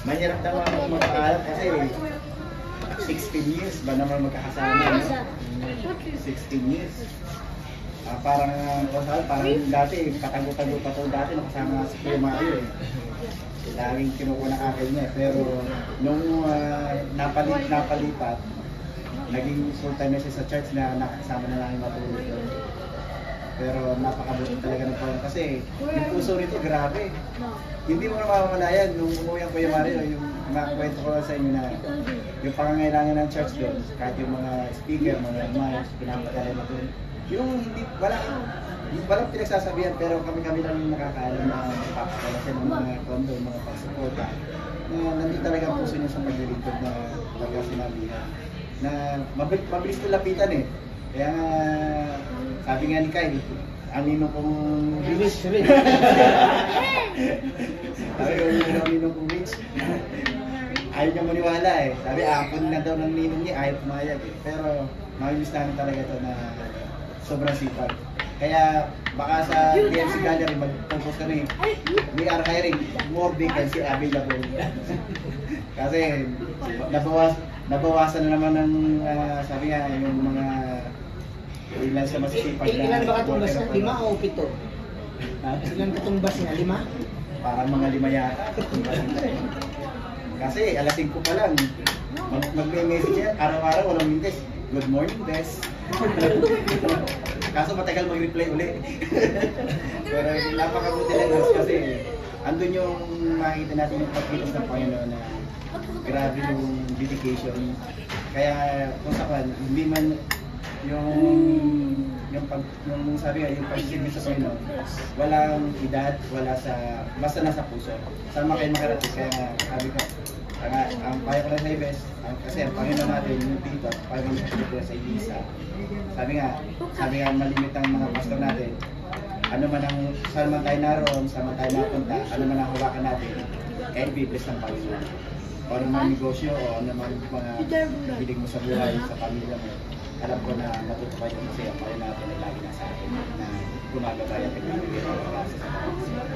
Mahirap naman magkakalat kasi 16 years ba naman magkakasama, no? 16 years. Parang dati, patago-tago pa to dati, nakasama sa Kuya Mario eh. Laging kinukuha ng akin niya, pero nung napalipat, naging full time na siya sa church na nakasama na lang yung matulog doon. Pero napakabuti talaga ng Panginoon kasi yung puso nito grabe. Hindi mo na mamamalayan nung umuwi ang Kuya Mario, yung makakwento ko sa inyo na yung pangangailangan ng church doon, kahit yung mga speaker, mga mics, pinapadala na doon. Yung hindi, walang pinagsasabihan, pero kami lang nakakaalam na pakakala siya ng mga kondo, mga pagsuporta. Na nandito talaga ang puso niya sa paglilingkod na talaga sinabihan. Na mabilis ko lapitan eh. Kaya sabi nga ni Kyle, ang ninong kong Rich. Sabi ko, ang ninong kong Rich. Ayaw niya maniwala eh. Sabi, ampun na daw ng ninong niya, ayaw pumayag eh. Pero mamimiss namin talaga ito na sobrang sipag. Kaya baka sa DMC Gallery mag-focus kami, we are hiring more vacancy available. Kasi nabawasan na naman ng sabi nga yung mga ilan sa masisipag na ilan ba katumbas na? 5 o 7? Ilan katumbas na? 5? Parang mga 5 yata. Kasi alas 5 pa lang mag-message yan, araw-araw walang mintes. Good morning, Bes. Kaso matagal mag-reply uli. Pero napakabuti lang kasi andun yung makikita natin yung pagkilos ng Panginoon na grabe yung dedication. Kaya kung saan, hindi man yung sabi nga, yung pagsisigil sa Panginoon, walang edad, wala sa, basta nasa puso. Sama kayo makarating, kaya sabi ko, ang payo ko lang sa Ibes, kasi ang Panginoon natin, yung tito, payo ko lang sa Ibiza. Sabi nga, malimit ang mga pastor natin, ano man ang, saan man tayo naroon, saan man tayo napunta, ano man ang hawakan natin, kaya i-bless ng Panginoon. O ano man negosyo, o ano man mga bilig mo sa buhay, sa pamilya mo, alam ko na matutupay yung kasi ang Panginoon natin ay lagi na sa atin na gumagabay at nagbibigay ng klase sa pamilya.